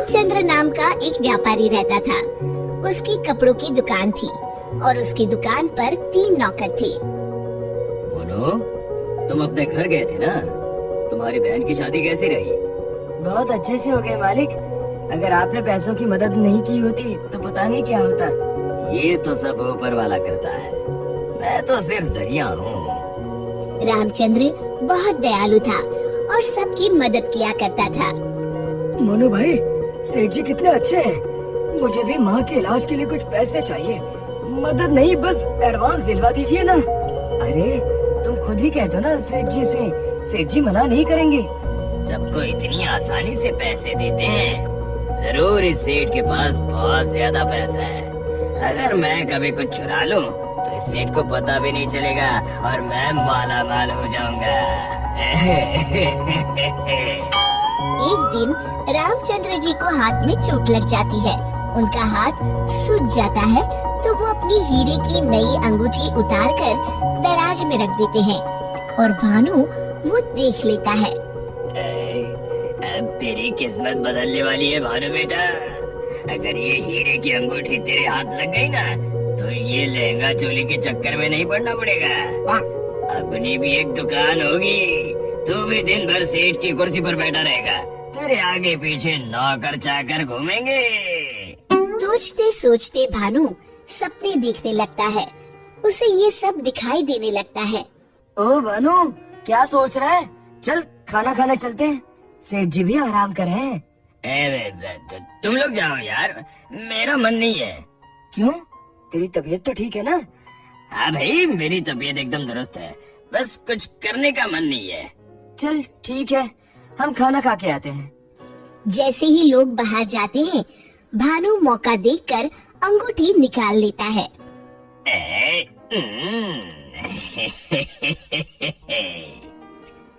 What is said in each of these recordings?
रामचंद्र नाम का एक व्यापारी रहता था। उसकी कपड़ों की दुकान थी और उसकी दुकान पर 3 नौकर थे। बोलो, तुम अपने घर गए थे ना? तुम्हारी बहन की शादी कैसी रही? बहुत अच्छे से हो गए मालिक। अगर आपने पैसों की मदद नहीं की होती तो पता नहीं क्या होता। ये तो सब ऊपर वाला करता है, मैं तो सिर्फ जरिया हूँ। रामचंद्र बहुत दयालु था और सबकी मदद किया करता था। मोनू भाई, सेठ जी कितने अच्छे हैं। मुझे भी माँ के इलाज के लिए कुछ पैसे चाहिए। मदद नहीं, बस एडवांस दिलवा दीजिए ना। अरे तुम खुद ही कह दो ना सेठ जी से, सेठ जी मना नहीं करेंगे। सबको इतनी आसानी से पैसे देते हैं? जरूर इस सेठ के पास बहुत ज्यादा पैसा है। अगर मैं कभी कुछ चुरा लूं तो इस सेठ को पता भी नहीं चलेगा और मैं माला माल हो जाऊंगा। एक दिन रामचंद्र जी को हाथ में चोट लग जाती है। उनका हाथ सूज जाता है तो वो अपनी हीरे की नई अंगूठी उतार कर दराज में रख देते हैं और भानु वो देख लेता है। अब तेरी किस्मत बदलने वाली है भानु बेटा। अगर ये हीरे की अंगूठी तेरे हाथ लग गई ना तो ये लहंगा चोली के चक्कर में नहीं पड़ना पड़ेगा। अपनी भी एक दुकान होगी, तू भी दिन भर सेठ की कुर्सी पर बैठा रहेगा, तेरे आगे पीछे नौकर चाकर घूमेंगे। सोचते सोचते भानु सपने देखने लगता है। उसे ये सब दिखाई देने लगता है। ओ भानु, क्या सोच रहा है? चल खाना खाने चलते हैं, सेठ जी भी आराम कर रहे हैं। तुम लोग जाओ यार, मेरा मन नहीं है। क्यों? तेरी तबीयत तो ठीक है ना? हाँ भाई, मेरी तबीयत एकदम दुरुस्त है, बस कुछ करने का मन नहीं है। चल ठीक है, हम खाना खा के आते हैं। जैसे ही लोग बाहर जाते हैं, भानु मौका देखकर अंगूठी निकाल लेता है।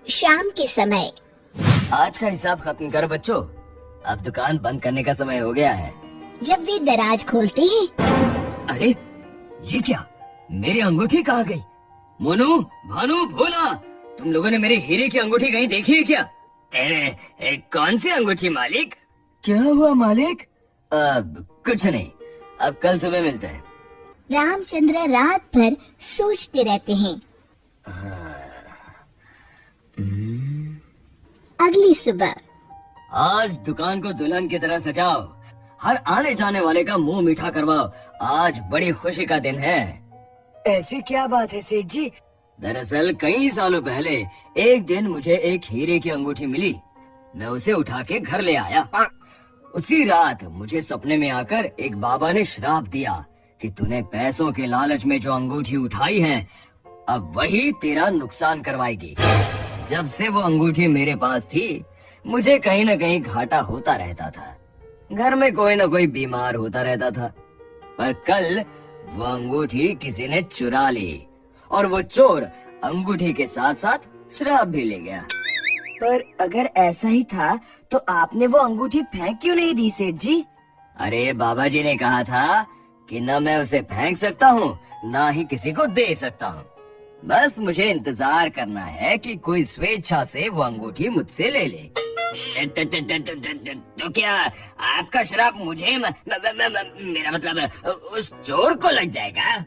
शाम के समय आज का हिसाब खत्म कर बच्चों, अब दुकान बंद करने का समय हो गया है। जब वे दराज खोलते हैं, अरे ये क्या, मेरी अंगूठी कहाँ गई? मोनू, भानु, भोला, तुम लोगों ने मेरे हीरे की अंगूठी कहीं देखी है क्या? कौन सी अंगूठी मालिक? क्या हुआ मालिक? अब कुछ नहीं, अब कल सुबह मिलते हैं। रामचंद्र रात भर सोचते रहते हैं। अगली सुबह आज दुकान को दुल्हन की तरह सजाओ, हर आने जाने वाले का मुंह मीठा करवाओ, आज बड़ी खुशी का दिन है। ऐसी क्या बात है सेठ जी? दरअसल कई सालों पहले एक दिन मुझे एक हीरे की अंगूठी मिली। मैं उसे उठा के घर ले आया। उसी रात मुझे सपने में आकर एक बाबा ने श्राप दिया कि तूने पैसों के लालच में जो अंगूठी उठाई है, अब वही तेरा नुकसान करवाएगी। जब से वो अंगूठी मेरे पास थी, मुझे कहीं न कहीं घाटा होता रहता था। घर में कोई न कोई बीमार होता रहता था। पर कल वो अंगूठी किसी ने चुरा ली और वो चोर अंगूठी के साथ साथ शराब भी ले गया। पर अगर ऐसा ही था तो आपने वो अंगूठी फेंक क्यों नहीं दी सेठ जी? अरे बाबा जी ने कहा था कि न मैं उसे फेंक सकता हूँ, न ही किसी को दे सकता हूँ। बस मुझे इंतजार करना है कि कोई स्वेच्छा से वो अंगूठी मुझसे ले ले। तो क्या आपका श्राप मुझे मेरा मतलब उस चोर को लग जाएगा?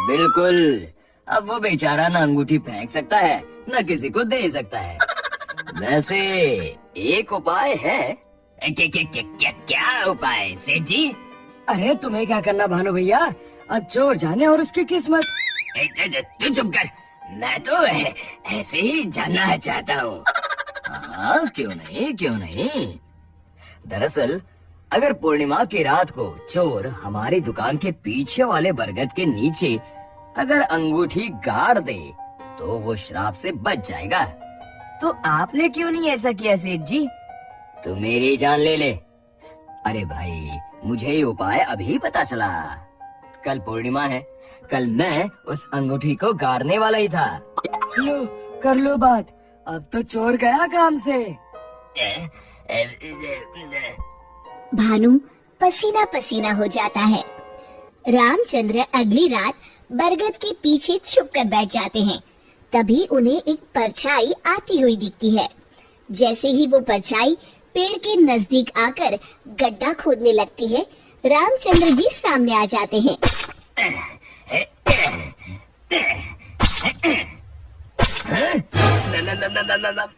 बिल्कुल। अब वो बेचारा न अंगूठी फेंक सकता है, न किसी को दे सकता है। वैसे एक उपाय है। क्या उपाय सेठ जी? अरे तुम्हें क्या करना भानु भैया, अब चोर जाने और उसकी किस्मत। तू चुप कर, मैं तो ऐसे ही जानना चाहता हूँ। हाँ, क्यों नहीं, क्यों नहीं। दरअसल अगर पूर्णिमा की रात को चोर हमारी दुकान के पीछे वाले बरगद के नीचे अगर अंगूठी गाड़ दे तो वो श्राप से बच जाएगा। तो आपने क्यों नहीं ऐसा किया सेठ जी? तू मेरी जान ले ले। अरे भाई, मुझे ये उपाय अभी पता चला। कल पूर्णिमा है, कल मैं उस अंगूठी को गाड़ने वाला ही था। लो, कर लो बात, अब तो चोर गया काम से। भानु पसीना पसीना हो जाता है। रामचंद्र अगली रात बरगद के पीछे छुप कर बैठ जाते हैं। तभी उन्हें एक परछाई आती हुई दिखती है। जैसे ही वो परछाई पेड़ के नजदीक आकर गड्ढा खोदने लगती है, रामचंद्र जी सामने आ जाते हैं।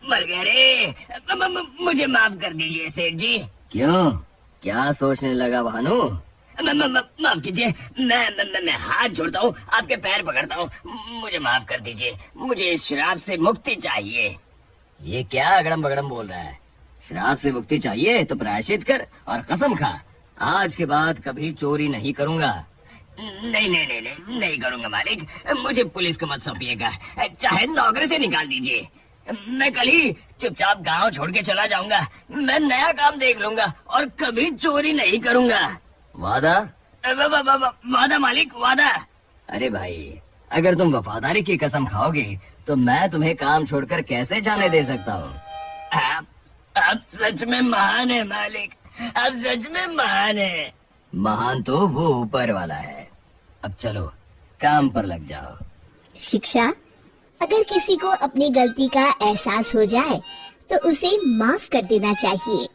मर गया रे। मुझे माफ कर दीजिए सेठ जी। क्यों, क्या सोचने लगा भानु? माफ कीजिए, मैं हाथ जोड़ता हूँ, आपके पैर पकड़ता हूँ, मुझे माफ कर दीजिए। मुझे इस शराब से मुक्ति चाहिए। ये क्या अगड़म बगड़म बोल रहा है? शराब से मुक्ति चाहिए तो प्रायश्चित कर और कसम खा, आज के बाद कभी चोरी नहीं करूँगा। नहीं करूँगा मालिक। मुझे पुलिस को मत सौंपिएगा, चाहे नौकरी से निकाल दीजिए। मैं कल ही चुपचाप गांव छोड़ के चला जाऊंगा। मैं नया काम देख लूंगा और कभी चोरी नहीं करूंगा। वादा? वादा मालिक, वादा। अरे भाई, अगर तुम वफादारी की कसम खाओगे तो मैं तुम्हें काम छोड़कर कैसे जाने दे सकता हूँ? आप सच में महान है मालिक, आप सच में महान है। महान तो वो ऊपर वाला है। अब चलो काम पर लग जाओ। शिक्षा, अगर किसी को अपनी गलती का एहसास हो जाए तो उसे माफ कर देना चाहिए।